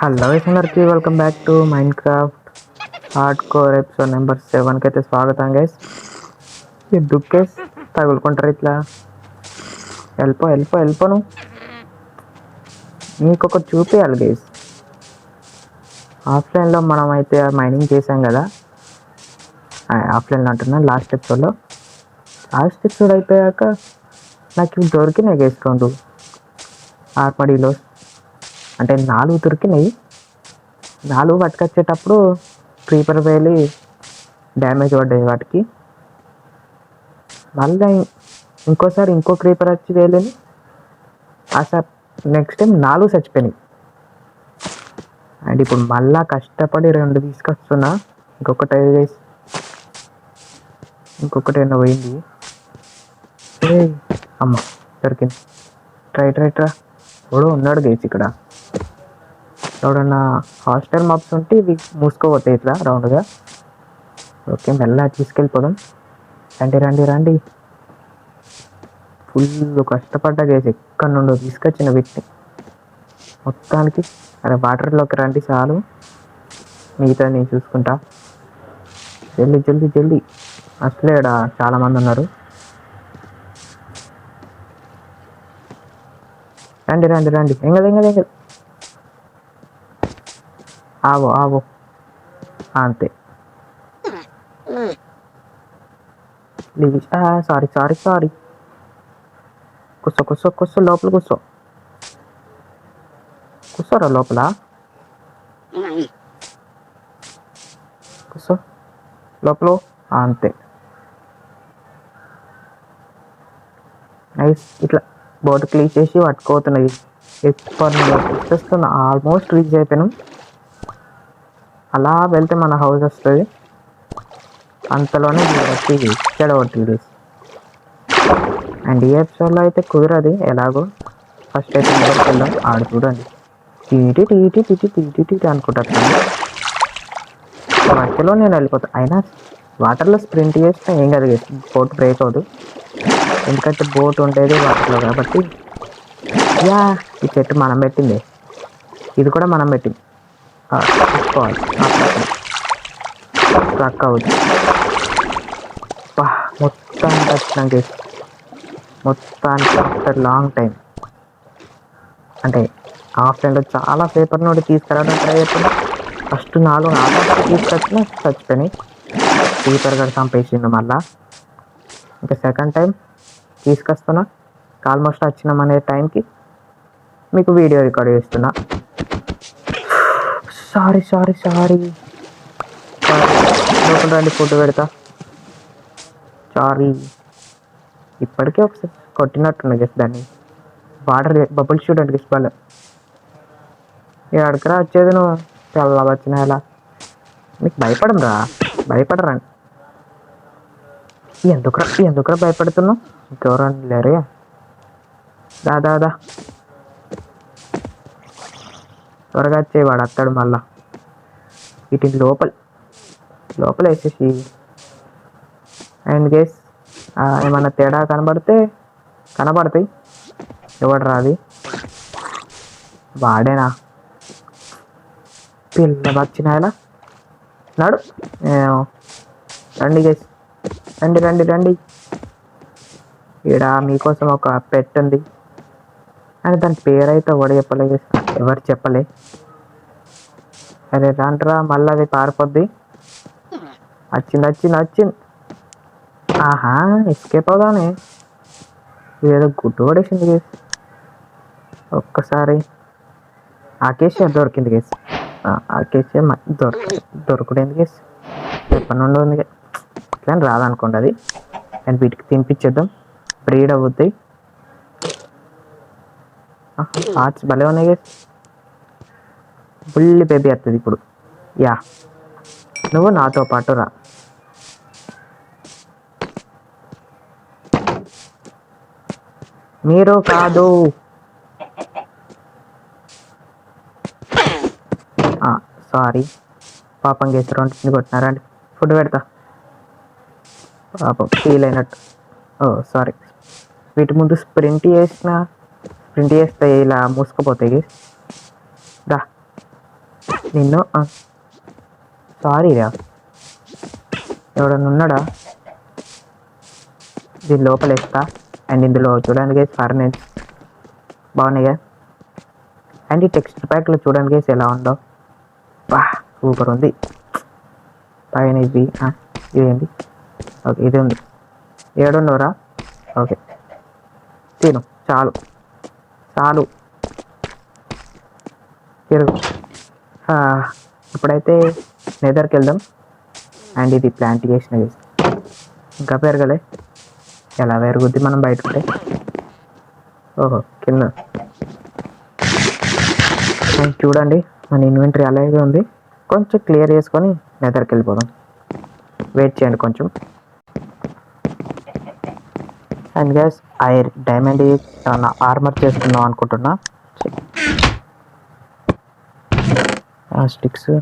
Hello అందరికి welcome back to Minecraft hardcore episode number 7కి అయితే స్వాగతం గైస్. ఈ దుక్కేస్ తగులుకుంటారు ఇట్లా. వెళ్ళిపోను మీకు ఒకటి చూపించాలి గైస్. ఆఫ్లైన్లో మనం అయితే మైనింగ్ చేసాం కదా, ఆఫ్లైన్లో అంటున్నా లాస్ట్ ఎపిసోడ్ అయిపోయాక నాకు ఇవి దొరికినాయి గైస్. 2 ఆర్మడీలో అంటే 4 దొరికినాయి. 4 పట్టుకొచ్చేటప్పుడు క్రీపర్ వేలి డ్యామేజ్ పడ్డాయి వాటికి. మళ్ళీ ఇంకోసారి ఇంకో క్రీపర్ వచ్చి వేయలేదు. Sir next time 4 చచ్చిపోయినాయి. అండ్ ఇప్పుడు మళ్ళా కష్టపడి 2 తీసుకొస్తున్నా. ఇంకొకటి ఏమో పోయింది. అమ్మ దొరికింది. ట్రైట్రా ఎవడో ఉన్నాడు గేసి ఇక్కడ. ఎవడన్నా హాస్టల్ మాప్స్ ఉంటే ఇవి మూసుకోపోతాయి ఇట్లా రౌండ్గా. ఓకే, మెల్లగా తీసుకెళ్ళిపోదాం. రండి. ఫుల్ కష్టపడ్డా గేసి ఎక్కడి నుండో తీసుకొచ్చిన వీటిని మొత్తానికి. అరే వాటర్లోకి రండి చాలు, మిగతా నేను చూసుకుంటా. జల్దీ అసలే ఇక్కడ చాలామంది ఉన్నారు. రండి ఎంగదు ఆవో అంతే. సారీ కూర్చో లోపల కూర్చోరా లోపల కూర్చో లోపల అంతే. నైస్. ఇట్లా బోట్ క్లీన్ చేసి పట్టుకోతున్నాయి. ఎక్స్ప్రెస్తున్నా ఆల్మోస్ట్ రీచ్ అయిపోయినాం. అలా వెళ్తే మన హౌస్ వస్తుంది. అంతలోనే వచ్చి చెడగొట్టి. అండ్ ఈ ఎపిసోడ్లో అయితే కుదరదు ఎలాగో. ఫస్ట్ అయితే మొదటికి వెళ్దాం. ఆడు చూడండి టీటీ అనుకుంటాను. మధ్యలో నేను వెళ్ళిపోతాను. అయినా వాటర్లో స్ప్రింట్ చేస్తే ఏం కాదు, బోట్ బ్రేక్ అవ్వదు. ఎందుకంటే బోట్ ఉండేది వాటర్లో కాబట్టి. ఈ చెట్టు మనం పెట్టింది, ఇది కూడా మనం పెట్టింది. చూసుకోవాలి స్ట్రక్ అవుతుంది. మొత్తానికి వచ్చినాం చేసి, మొత్తానికి ఆఫ్టర్ లాంగ్ టైం. అంటే ఆఫ్లైన్లో చాలా పేపర్ నుండి తీసుకురావడం ట్రై చేస్తున్నా. ఫస్ట్ 4 ఆఫ్లైన్ తీసుకొచ్చినా చచ్చిపోయినాయి. పేపర్ కూడా చంపేసింది. మళ్ళా ఇంకా సెకండ్ టైం తీసుకొస్తున్నా. ఆల్మోస్ట్ వచ్చినామనే టైంకి మీకు వీడియో రికార్డ్ చేస్తున్నా. సారీ లోపల రండి, ఫుడ్ పెడతా. సారీ. ఇప్పటికే ఒకసారి కొట్టినట్టున్నా గెస్ దాన్ని. వాటర్ బబుల్ షూట్ అంటే గెస్ ఇక అడకరా వచ్చేది నువ్వు. చాలా వచ్చినా ఎలా మీకు భయపడరా. ఎందుకురా భయపడుతున్నావు? ఇంకెవరన్నా లేరే? దాదా త్వరగా వచ్చేవాడు అత్తాడు. మళ్ళా వీటిని లోపల వేసేసి. అండ్ గేస్ ఏమన్నా తేడా కనబడతాయి. ఎవడు రాది వాడేనా? పిల్ల వచ్చినాయలా నాడు. రండి గేస్ రండి. ఈడ మీకోసం ఒక పెట్ ఉంది. అని దాని పేరైతే ఎవరు చెప్పలే. అరే రాంట్రా, మళ్ళీ అది పారిపోద్ది. వచ్చింది. ఆహా, ఎస్కేప్ అవుదానే. ఏదో గుడ్డు పడేసింది గేస్. ఒక్కసారి ఆకేష్ దొరికింది గేస్. ఆకేష్ దొరకలేదు గేస్. ఎప్పటి నుండి ఉంది ఇట్లా రాదనుకోండి అది. అండ్ వీటికి తినిపించేద్దాం, బ్రీడ్ అవుతాయి. హార్ట్స్ భలే ఉన్నాయి గేస్. ఫుల్ బేబీ వస్తుంది ఇప్పుడు. నువ్వు నాతో పాటు రా. మీరు కాదు. సారీ పాపం చేసి 2 కొట్టినారండి. ఫుడ్ పెడతా. పాపం ఫీల్ అయినట్టు. సారీ. వీటి ముందు స్ప్రింట్ చేస్తే ఇలా మూసుకుపోతాయి. దా నిన్ను సారీ రా, ఎవడన్నా ఉన్నాడా? దీని లోపల ఇస్తా. అండ్ ఇందులో చూడడానికి ఫర్నెన్స్ బాగున్నాయిగా. అండ్ ఈ టెక్స్ట్ ప్యాక్లో చూడడానికి ఎలా ఉందో, బా సూపర్ ఉంది. పైన ఇది ఇదేంటి? ఓకే ఇది ఉంది. ఏడున్నోరా? ఓకే తిను, చాలు చాలు తిరుగు. ఇప్పుడైతే నెదర్కి వెళ్దాం. అండ్ ఇది ప్లాంట్ చేసినది ఇంకా పెరగలే. ఎలా పెరుగుద్ది మనం బయట ఉంటే? ఓహో కింద. అండ్ చూడండి మన ఇన్వెంటరీ అలాగే ఉంది. కొంచెం క్లియర్ చేసుకొని నెదర్కి వెళ్ళిపోదాం. వెయిట్ చేయండి కొంచెం. అండ్ గ్యాస్ డైమండ్ ఆర్మర్ చేసుకుందాం అనుకుంటున్నా. స్టిక్స్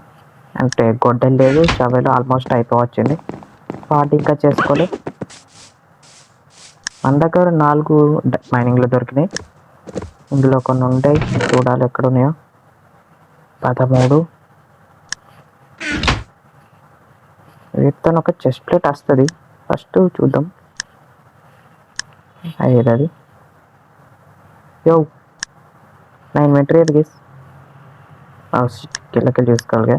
అంటే గొడ్డలు లేదు, షవెల్ ఆల్మోస్ట్ అయిపోవచ్చింది. వాటి ఇంకా చేసుకోవాలి. మన దగ్గర 4 మైనింగ్లో దొరికినాయి. ఇందులో కొన్ని ఉంటాయి, చూడాలి ఎక్కడ ఉన్నాయో. 13 వీటితో ఒక చెస్ట్ ప్లేట్ వస్తుంది. ఫస్ట్ చూద్దాం అయ్యేది. యో నా ఇన్వెంటరీ అది గేస్ కిల్లకెళ్ళి చూసుకోవాలిగా.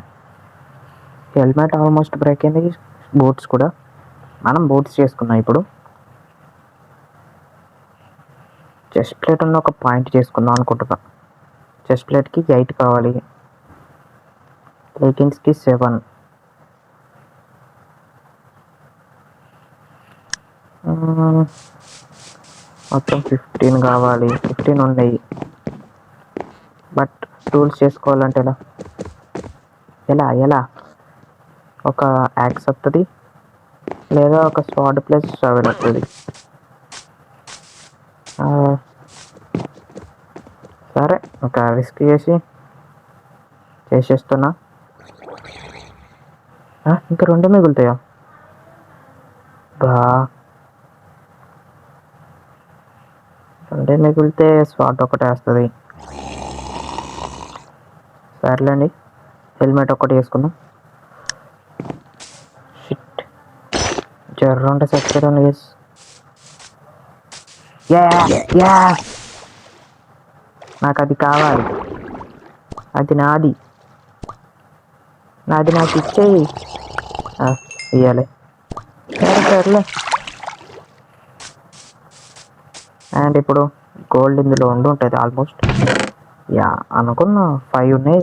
హెల్మెట్ ఆల్మోస్ట్ బ్రేక్ అయింది. బూట్స్ కూడా మనం బూట్స్ చేసుకున్నాం. ఇప్పుడు చెస్ట్ ప్లేట్ ఉన్న ఒక పాయింట్ చేసుకుందాం అనుకుంటున్నా. చెస్ట్ ప్లేట్కి 8 కావాలి, లెగిన్స్కి 7. మొత్తం 15 కావాలి. 15 ఉన్నాయి. బట్ టూల్స్ చేసుకోవాలంటే ఎలా ఎలా ఎలా ఒక యాక్స్ వస్తుంది, లేదా ఒక స్వాడ్ ప్లస్ షవెల్ వస్తుంది. సరే ఒక రిస్క్ చేసేస్తున్నా. ఇంకా 2 మిగులుతాయా? బా 2 మిగిలితే స్వాట్ ఒకటే వస్తుంది. సర్లేండి, హెల్మెట్ ఒకటి వేసుకుందాం. షిట్ జర్రంటే సచ్చారండి. నాకు అది కావాలి, అది నాది, నాకు ఇచ్చేయి. ఇవ్వాలి. సర్లే. అండ్ ఇప్పుడు గోల్డ్ ఇందులో ఉంటుంది ఆల్మోస్ట్. అనుకున్నా 5 ఉన్నాయి,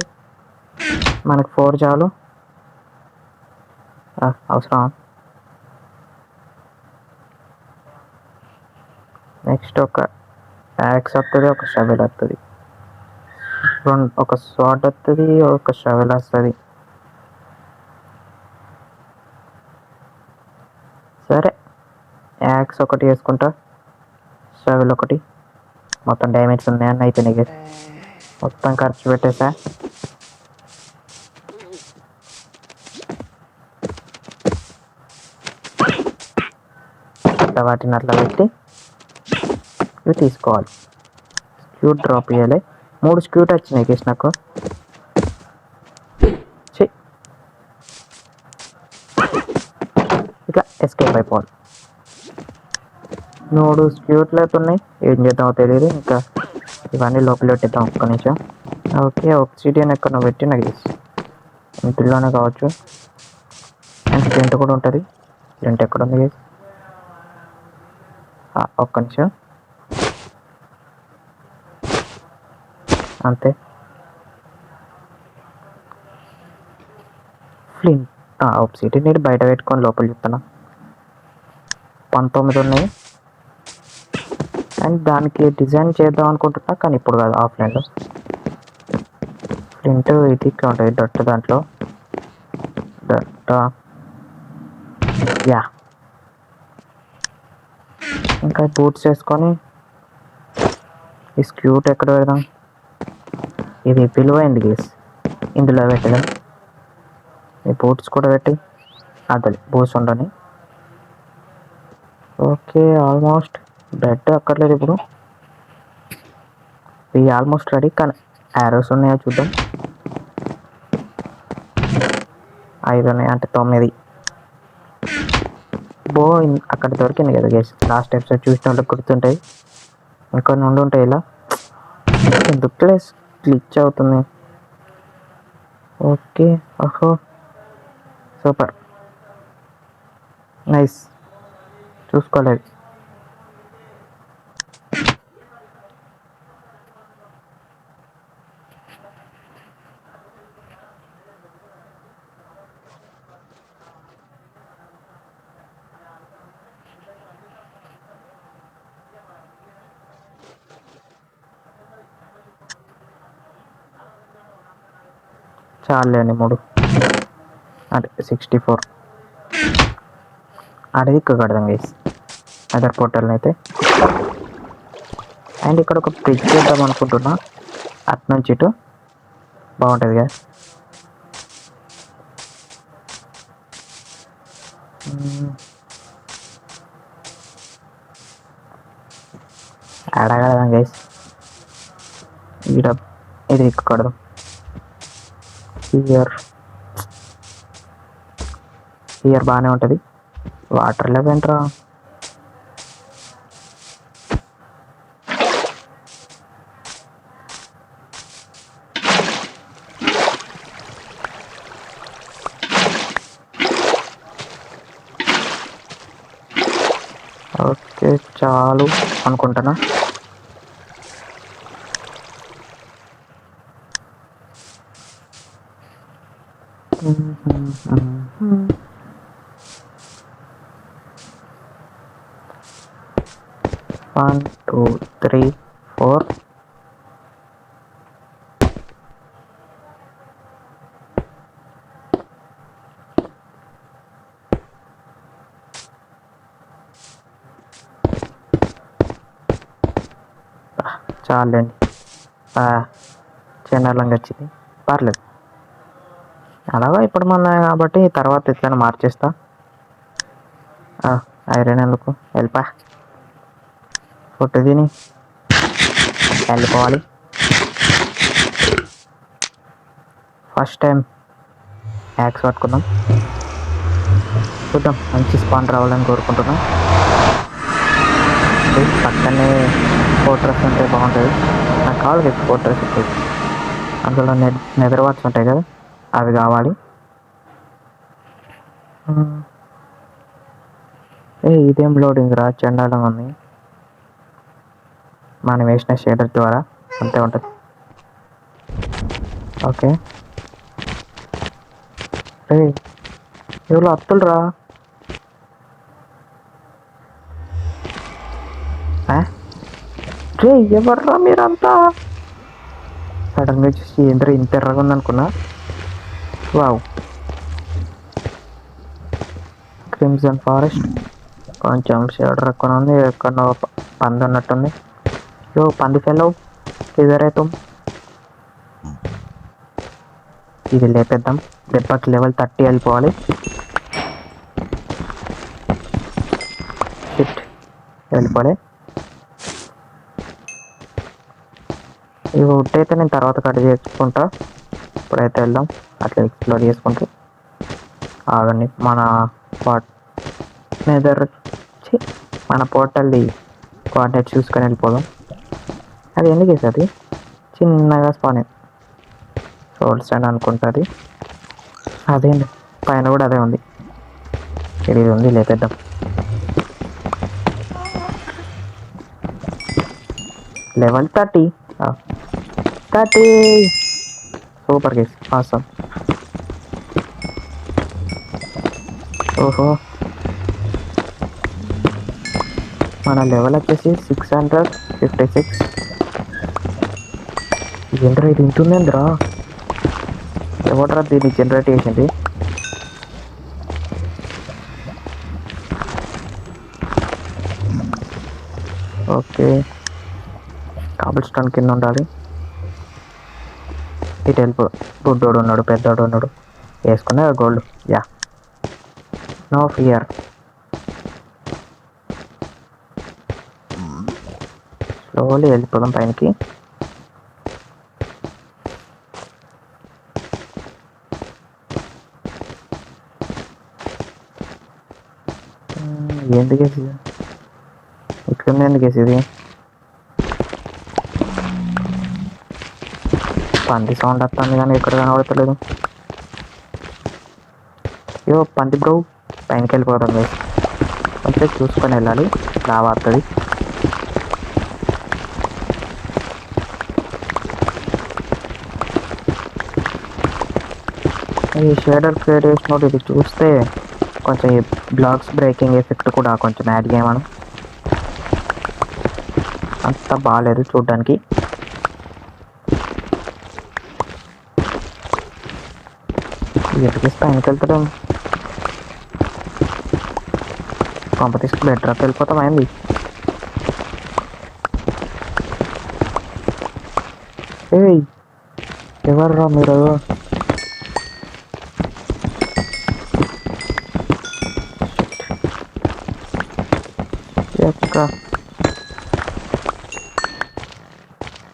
మనకు 4 చాలు. అవసరం. నెక్స్ట్ ఒక యాక్స్ వస్తుంది, ఒక షవెల్ వస్తుంది, ఒక స్వాట్ వస్తుంది, ఒక షవెల్ వస్తుంది. సరే యాక్స్ ఒకటి వేసుకుంటా, షవెల్ ఒకటి. మొత్తం డ్యామేజ్ ఉన్నాయని అయిపోయినాయి. మొత్తం ఖర్చు పెట్టేసా. వాటిని అట్లా పెట్టి ఇవి తీసుకోవాలి. స్క్యూట్ డ్రాప్ చేయాలి. 3 స్క్యూట్ వచ్చినాయి కేసు నాకు. ఇట్లా ఎస్కేప్ అయిపోవాలి. 3 స్క్యూట్లు అయితే ఉన్నాయి. ఏం చేద్దామో తెలియదు. ఇంకా ఇవన్నీ లోపల పెట్టేద్దాం. ఒక్క నిమిషం. ఓకే ఆక్సిడియన్ ఎక్కడ పెట్టి నాకు ఇంటిలోనే కావచ్చు. అండ్ ఫ్లింట్ కూడా ఉంటుంది. ఫ్లింట్ ఎక్కడ ఉంది? ఒక్క నిమిషం. అంతే. ఫ్లింట్ ఆక్సిడియన్ నేను బయట పెట్టుకొని లోపల చెప్తున్నా. 19 ఉన్నాయి. అండ్ దానికి డిజైన్ చేద్దాం అనుకుంటున్నా, కానీ ఇప్పుడు కాదు, ఆఫ్లైన్లో. ఫ్లింట్ ఇది ఉంటుంది డట్, దాంట్లో డట్. ఇంకా బూట్స్ వేసుకొని ఈ స్క్యూట్ ఎక్కడ పెడదాం? ఇది విలువైంది గేస్, ఇందులో పెట్టదాం. ఈ బూట్స్ కూడా పెట్టి అదలి బూట్స్ ఉండని. ఓకే ఆల్మోస్ట్ బెడ్ అక్కర్లేదు ఇప్పుడు. ఇవి ఆల్మోస్ట్ రెడీ, కానీ యారోస్ ఉన్నాయో చూద్దాం. 5 ఉన్నాయి అంటే 9. అక్కడ దొరికింది కదా గేస్, లాస్ట్ ఎపిసోడ్ చూసిన వాళ్ళకి గుర్తుంటాయి. ఇంకొన్ని ఉంటాయి ఇలా. ఎందుకు ప్లేస్ గ్లిచ్ అవుతుంది. ఓకే, ఓహో, సూపర్, నైస్. చూసుకోలేదు. చాలండి 3 అంటే 64. అడిగి కడదాం గైస్ అదర్ పోర్టల్ని అయితే. అండ్ ఇక్కడ ఒక బ్రిడ్జ్ చేద్దాం అనుకుంటున్నా, అటు నుంచి ఇటు బాగుంటుంది కదా. అడగడదాం గైస్, ఇది ఎక్కకూడదు. ఇయర్ బాగానే ఉంటుంది. వాటర్ లెవెన్ రా. ఓకే, చాలు అనుకుంటున్నా. One, two, three, four. చాలండి, చిన్నలంగా వచ్చింది, పర్లేదు. అలాగా ఇప్పుడు మన కాబట్టి తర్వాత ఎట్లైనా మార్చేస్తా. ఐరన్ ఎందుకు, వెళ్ళిపా. ఫుడ్ తిని వెళ్ళిపోవాలి. ఫస్ట్ టైం యాక్స్ పట్టుకుందాం, చూద్దాం. మంచి స్పాన్ రావాలని కోరుకుంటున్నాం. పక్కనే ఫోర్ట్రెస్ ఉంటే బాగుంటుంది. నాకు కావాలి కదా ఫోర్ట్రెస్ ఉంటుంది. అందులో నెదర్ వాట్స్ ఉంటాయి కదా, అవి కావాలి. ఇదేం లోడింగ్ రా, చండాలం ఉంది. మనం వేసిన షేడర్ ద్వారా అంతే ఉంటుంది. ఓకే, ఎవరు అత్తులు రా. ఎవర్రా మీరంతా? సడన్గా చూసి ఏంద్ర ఇంత ఎర్రగా ఉందనుకున్నా. Wow, crimson forest. కొంచెం షేడర్ ఎక్కువ ఉంది, ఎక్కడో పంది ఉన్నట్టుంది. పంది ఫెలో ఇదరైతే ఇది లేపేద్దాం. దెబ్బకి లెవెల్ 30 వెళ్ళిపోవాలి. వెళ్ళిపోలే. ఇవి ఉంటైతే నేను తర్వాత కట్ చేసుకుంటా. ఇప్పుడైతే వెళ్దాం, అట్లా ఎక్స్ప్లోర్ చేసుకుంటూ. ఆగండి, మన మన పోర్టల్ది కోఆర్డినేట్ చూసుకొని వెళ్ళిపోదాం. అది ఎందుకు వేసేది చిన్నగా స్పాన్ సోల్ స్టాండ్ అనుకుంటుంది. అదేండి, పైన కూడా అదే ఉంది. ఇది ఉంది, లేపేద్దాం. లెవెల్ 30. Super guys, awesome. ఓహో, మన లెవెల్ వచ్చేసి 656. ఏంట్రా ఇది ఉంటుందేంద్రా? ఎవడరా దీన్ని జనరేట్ చేసింది? ఓకే, కాబుల్ స్టోన్ కింద ఉండాలి. ఇటు వెళ్ళిపో. బుడ్డోడు ఉన్నాడు, పెద్దోడు ఉన్నాడు. వేసుకునే gold. Yeah, no fear. Slowly వెళ్ళిపోదాం పైనకి. ఎందుకు వేసి ఇక్కడ ఎందుకు వేసేది పంది సౌండ్ వస్తుంది కానీ ఎక్కడ కనబడతలేదు. అయ్యో పంది బ్రో, పైనకి వెళ్ళిపోతాం గైస్. కొంచెం చూసుకొని వెళ్ళాలి, లావా వస్తుంది. ఈ షేడర్ క్రియేట్ చేసినప్పుడు ఇది చూస్తే కొంచెం ఈ బ్లాక్స్ బ్రేకింగ్ ఎఫెక్ట్ కూడా కొంచెం యాడ్ చేయమను. అంత బాగాలేదు చూడడానికి. ఎటుకిస్తే ఆయనకి వెళ్తాం, కాంపిటీషన్ బెటర్ వెళ్ళిపోతాం అయింది. ఏయ్ ఎవర్రా మీరు?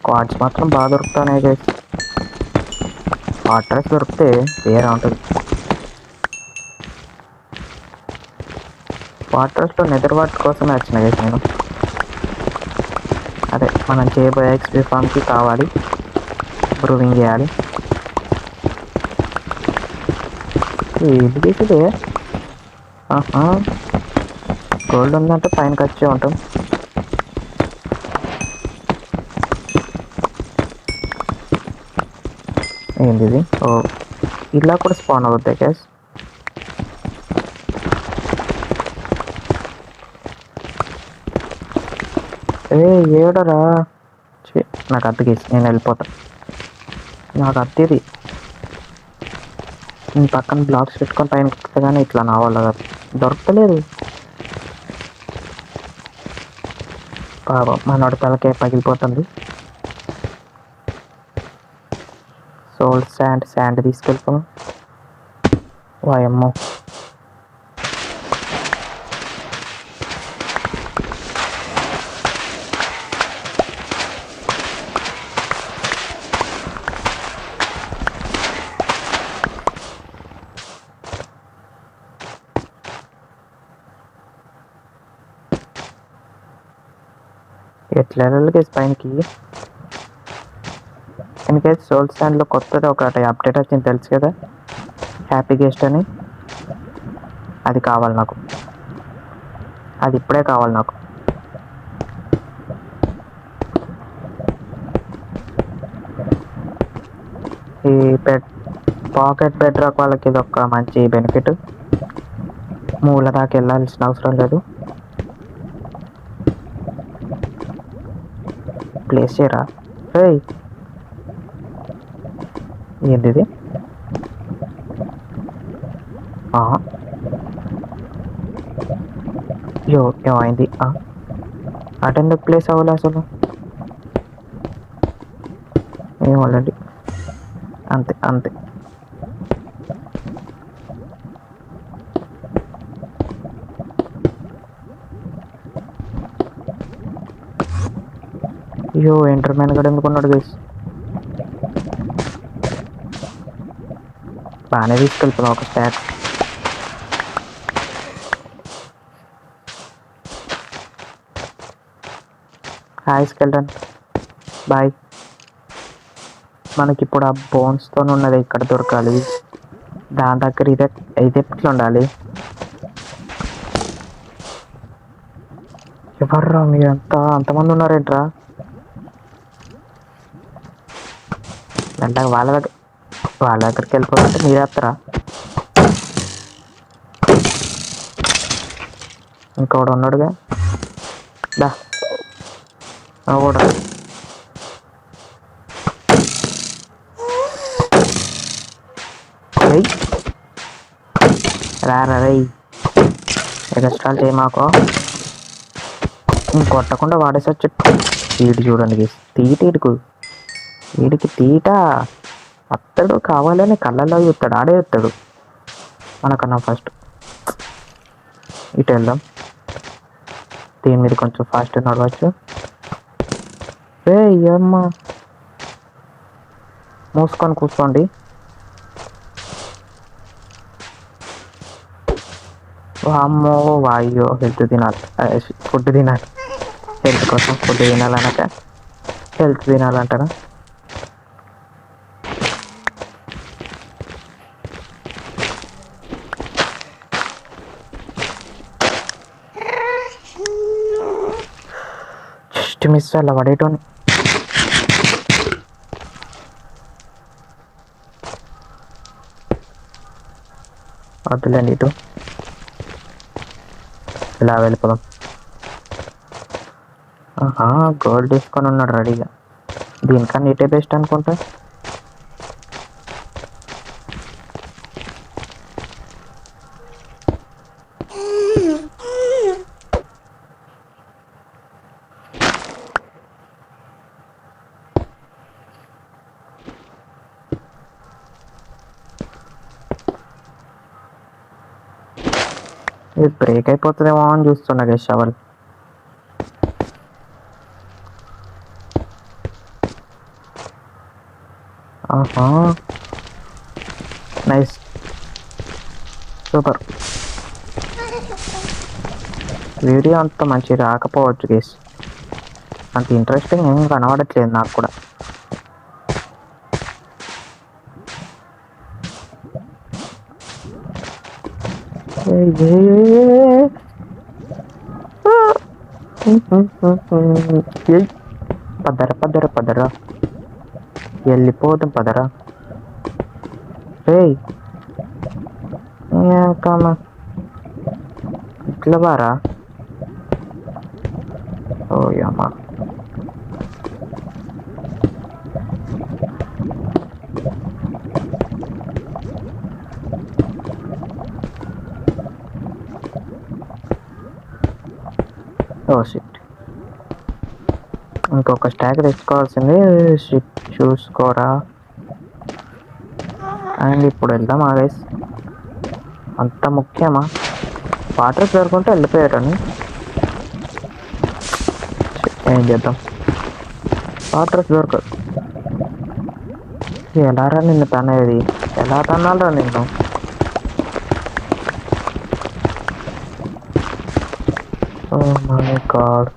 కార్డ్స్ మాత్రం బాగా దొరుకుతాయి గైస్. వాటర్స్ దొరికితే వేరే ఉంటుంది. వాటర్స్లో నెదర్ వాటర్ కోసమే వచ్చిన గైస్ నేను. అదే మనం చేయబోయే ఎక్స్పీ ఫామ్కి కావాలి, బ్రూవింగ్ చేయాలి. ఇది తీసిదే గోల్డ్ ఉందంటే పైనకి వచ్చే ఉంటాం. ఏంది ఇది? ఓ ఇలా కూడా స్పాన్ అవుతాయి గ్యాస్. ఏడరా నాకు అద్దెకేసి నేను వెళ్ళిపోతా. నాకు అద్దెది నేను పక్కన బ్లాక్స్ పెట్టుకొని పైన కుట్టే కానీ ఇట్లా నా వల్ల దొరకలేదు. పాపం మనోడి తలకే పగిలిపోతుంది. సోల్ శాండ్ తీసుకెళ్తాం. వాయమ్మో ఎట్లా వెళ్ళాలి పైనకి? ఎందుకైతే సోల్ స్టాండ్లో కొత్తది ఒకటి అప్డేట్ వచ్చింది తెలుసు కదా, హ్యాపీ గెస్ట్ అని. అది కావాలి నాకు, అది ఇప్పుడే కావాలి నాకు. ఈ పాకెట్ బెడ్ రాక్ వాళ్ళకి ఇది ఒక మంచి బెనిఫిట్. మూల దాకా వెళ్ళాల్సిన అవసరం లేదు. ప్లేస్ చేయరా? ఏంది ఇది? ఏమైంది? అటెందుకు ప్లేస్ అవ్వాలి అసలు? ఏమవ్వాలండి? అంతే అంతే. అయ్యో ఎంటర్మైన్ కూడా ఎందుకున్నాడు గైస్? బాగానే తీసుకెళ్తున్నా ఒక స్టాక్. Hi skeleton, bye. మనకి ఇప్పుడు ఆ బోన్స్తో ఉన్నది ఇక్కడ దొరకాలి. దాని దగ్గర ఇది ఎట్లా ఉండాలి? ఎవర్రా మీరంతా అంతమంది ఉన్నారేంట్రా? అంటే వాళ్ళ దగ్గరికి వెళ్ళిపోతుంటే మీరు వేస్తారా? ఇంకోడు ఉన్నాడుగా, దా కూడా రారా రై ఎగస్ట్రాల్ చేయమాకో. కొట్టకుండా వాడేసొచ్చు. తీటి చూడండి తీటికు, వీడికి తీట అత్తడు కావాలని కళ్ళల్లో చూస్తాడు, ఆడే చూస్తాడు మనకన్నా ఫస్ట్. ఇటు వెళ్దాం, దీని మీద కొంచెం ఫాస్ట్ నడవచ్చు. అమ్మ మూసుకొని కూర్చోండి. వామ్మో వాయ్యో హెల్త్ తినాలి, ఫుడ్ తినాలి. హెల్త్ కోసం ఫుడ్ తినాలనక హెల్త్ తినాలంటారా? జస్ట్ మిస్ అలా పడేటోని. వద్దులేండి, ఇటు ఇలా వెళ్ళిపోదాం. ఆహా, గోల్డ్ తీసుకొని ఉన్నాడు రెడీగా. దీనికన్నా ఇటే బెస్ట్ అనుకుంటా. ఇది బ్రేక్ అయిపోతుందేమో అని చూస్తున్నా గైస్ షవల్. ఆహా, నైస్, సూపర్. వీడియో అంత మంచి రాకపోవచ్చు గైస్, అంత ఇంట్రెస్టింగ్ ఏం కనబడట్లేదు నాకు కూడా. పదర పదర పదర వెళ్ళిపోతాం పదరా. ఏయ్ కామా ఇట్లా బారా. ఓ యమ్మా, ఓ షిట్. ఇంకొక స్టాక్ తెచ్చుకోవాల్సింది, షిట్ చూసుకోరా. అండ్ ఇప్పుడు వెళ్దాం గైస్, అంత ముఖ్యమా? వాటర్ చేరుకుంటే వెళ్ళిపోయాడని ఏం చేద్దాం. వాటర్ దొరకదు. ఎలా రా నిన్ను తనేది, ఎలా తన్నాలరా నిన్ను? ఓ మై గాడ్,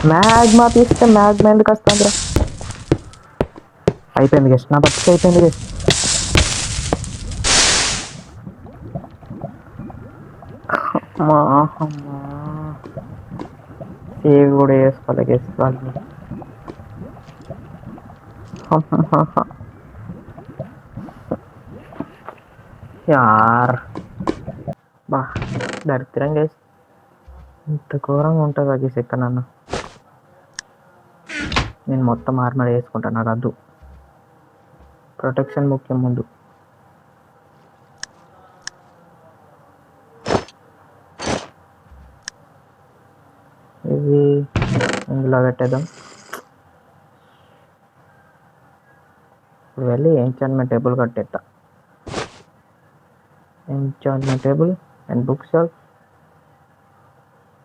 మ్యాగ్మా తీస్తే మ్యాగ్మా ఎందుకు వస్తుందిరా? అయిపోయింది గెస్ట్, నా బతికి అయిపోయింది గెస్ట్. సేవ్ కూడా వేసుకోవాలి గెస్ట్ వాళ్ళు. యార్ బా దరిద్రం గేస్, ఇంత ఘోరంగా ఉంటుంది అది సెక్కనన్న. నేను మొత్తం ఆర్మర్ వేసుకుంటాను, నాకు వద్దు. ప్రొటెక్షన్ ముఖ్యం ముందు. ఇది ఇందులో పెట్టేద్దాం. ఇప్పుడు వెళ్ళి ఎంచాన్మెంట్ టేబుల్ కట్టేస్తా. Enchantment table and bookshelf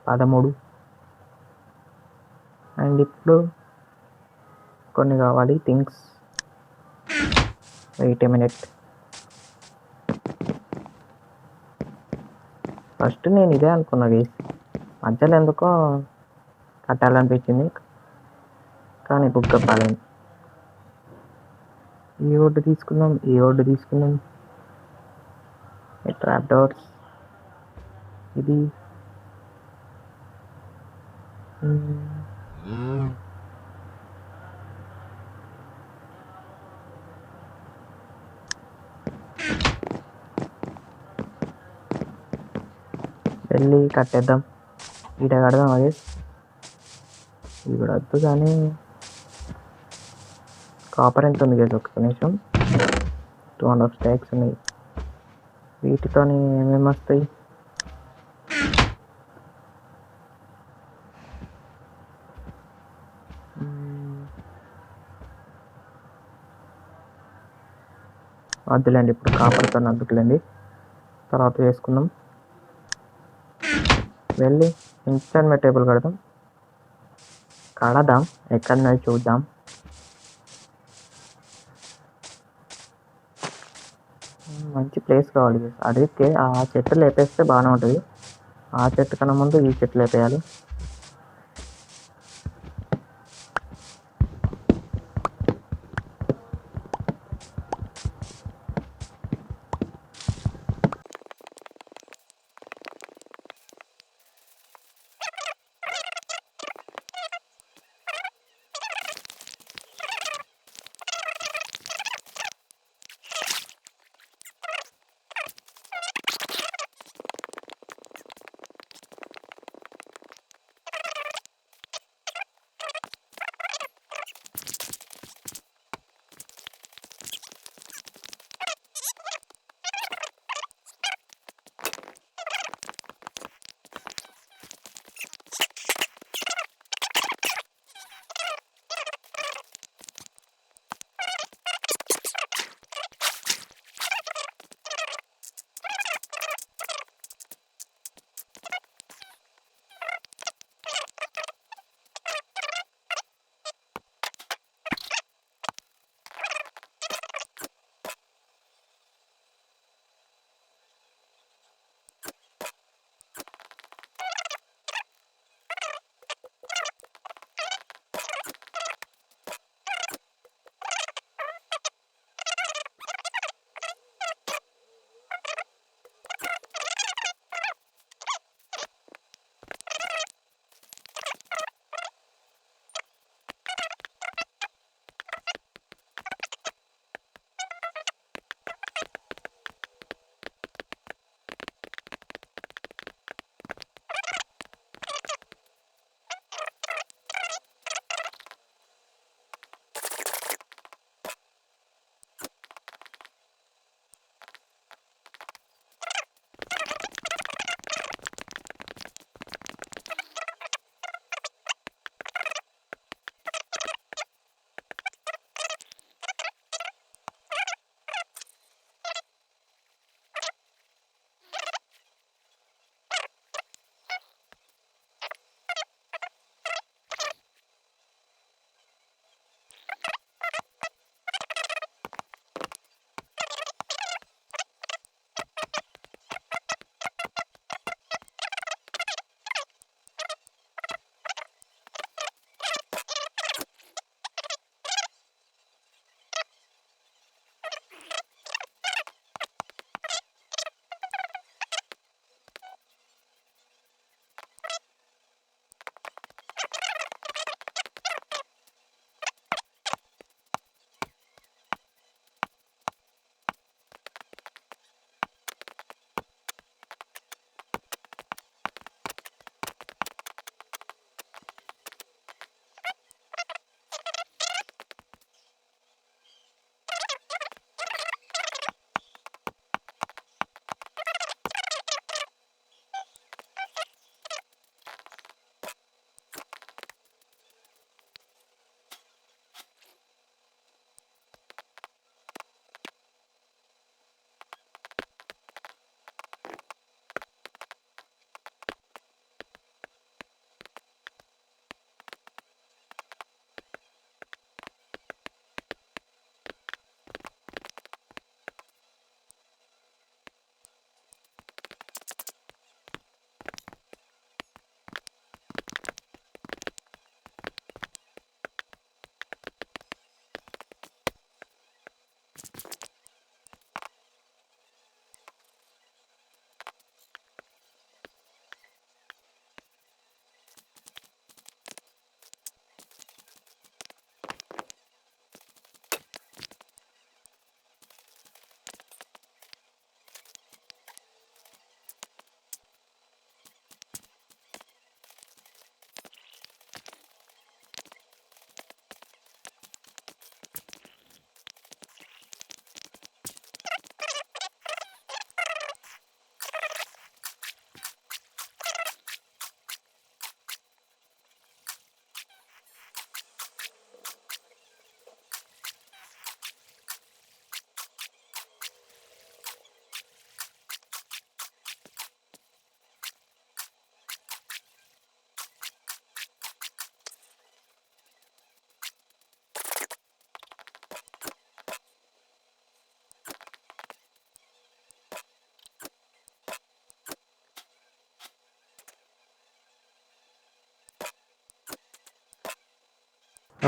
13. And ఇప్పుడు కొన్ని కావాలి things. Wait a minute. First నేను ఇదే అనుకున్నా గైస్, మధ్యలో ఎందుకో కట్టాలనిపించింది, కానీ బుక్ అవ్వాలని. ఈ ఓడ్డు తీసుకున్నాం, ఈ ఓడ్డు తీసుకున్నాం. ట్రాప్ డోర్స్, ఇది వెళ్ళి కట్టేద్దాం. ఈడ కడదాం అది. ఇది కూడా వద్దు, కానీ కాపర్ ఎంత ఉంది కదా, ఒక్క నిమిషం. 2.5 స్టాక్స్ ఉన్నాయి. వీటితో ఏమేమి వస్తాయి? వద్దులేండి, ఇప్పుడు కాపర్తో వద్దులేండి, తర్వాత వేసుకుందాం. వెళ్ళి ఎంచాన్మెంట్ టేబుల్ కడదాం. ఎక్కడన్నా చూద్దాం. మంచి ప్లేస్ కావాలి. అడిగితే ఆ చెట్టు లేపేస్తే బాగానే ఉంటుంది. ఆ చెట్టు కన్నా ముందు ఈ చెట్టు లేపేయాలి.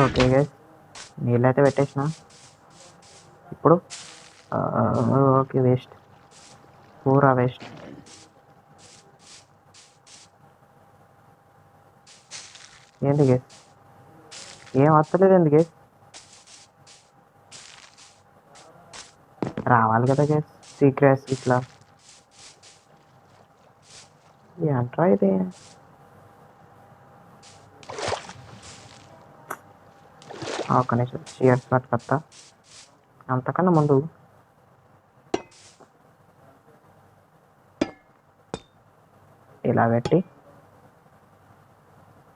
ఓకే గైస్, నీళ్ళైతే పెట్టేసిన. ఇప్పుడు ఓకే, వేస్ట్, పూరా వేస్ట్. ఏంటి గైస్, ఏం వస్తలేదు ఎందుకు గైస్? రావాలి కదా గైస్, సీక్రెట్స్ ఇట్లా. ఏంట్రా ఇది? ఒక నిమిషం షియర్స్ పట్టుకొస్తా. అంతకన్నా ముందు ఇలా పెట్టి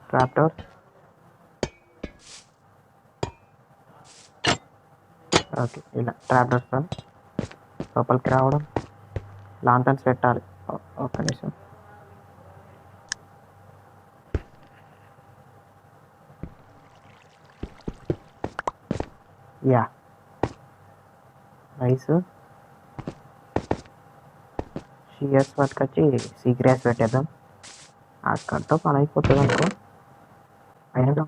ట్రాప్ డోర్. ఓకే, ఇలా ట్రాప్ డోర్స్తో లోపలికి రావడం. లాంతర్న్స్ పెట్టాలి. ఒక్క నిమిషం. యా, రైస్ షియర్స్ పట్టుకొచ్చి సీక్రెట్స్ పెట్టేద్దాం. అక్కడితో పని అయిపోతుంది అనుకో. అయినా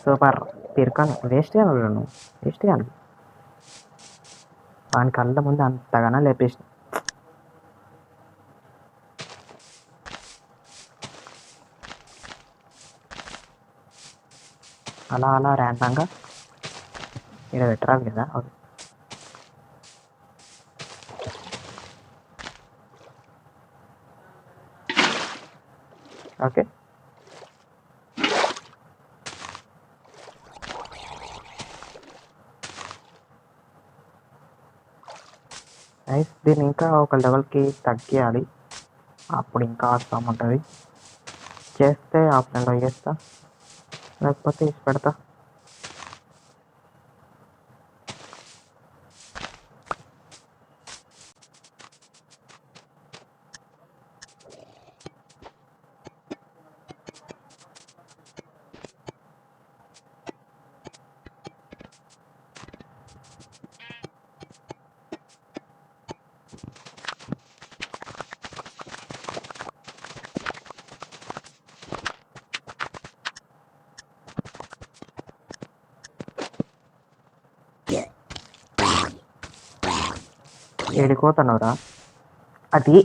సూపర్. పిరకాను వేస్ట్ కాను, నువ్వు వేస్ట్ కాను. వాని కళ్ళ ముందు అంతగానో లేపేసి అలా అలా ర్యాండంగా ఇక్కడ పెట్టరాదు కదా. Okay, nice. దీన్ని ఇంకా ఒక లెవెల్కి తగ్గియాలి, అప్పుడు ఇంకా అవసరం ఉంటుంది. చేస్తే ఆప్షన్లో చేస్తా, లేకపోతే ఇసి పెడతా. ఏడిపోతున్నావురా? అది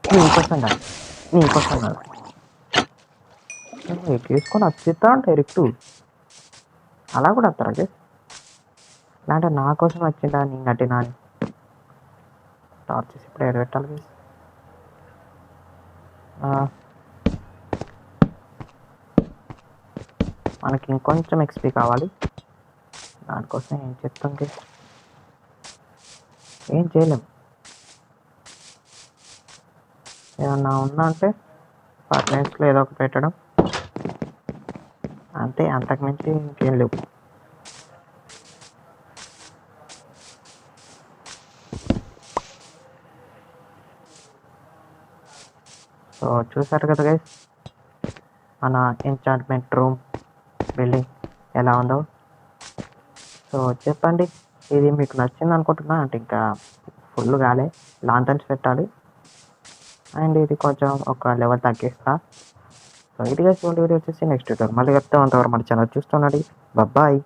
నీకోసం కాదు, నీకోసం కాదు. ఎక్కేసుకొని వచ్చేస్తా డైరెక్ట్. అలా కూడా వస్తారా గేస్? అంటే నా కోసం వచ్చిందా నీ గట్టినా అని టార్చెస్ ఇప్పుడు ఎడబెట్టాలి గేస్. మనకి ఇంకొంచెం ఎక్స్పీ కావాలి. దానికోసం ఏం చెప్తాం గేస్? ఏం చేయలేం. ఏమన్నా ఉన్నా అంటే ఫర్నెస్లో ఏదో ఒకటి పెట్టడం అంతే, అంతకుమించి ఇంకేం లేవు. సో చూసారు కదా గైస్, మన ఎంచాంట్మెంట్ రూమ్ బిల్డింగ్ ఎలా ఉందో. సో చెప్పండి, ఇది మీకు నచ్చింది అనుకుంటున్నా. అంటే ఇంకా ఫుల్ కాలే, లాంతర్న్స్ పెట్టాలి అండ్ ఇది కొంచెం ఒక లెవెల్ తగ్గిస్తా. సో ఇది గైస్, వీడియో వచ్చేసి నెక్స్ట్ ట్యూటర్ మళ్ళీ చెప్తా. అంతవరకు మన ఛానల్ చూస్తున్నాడు. బాయ్.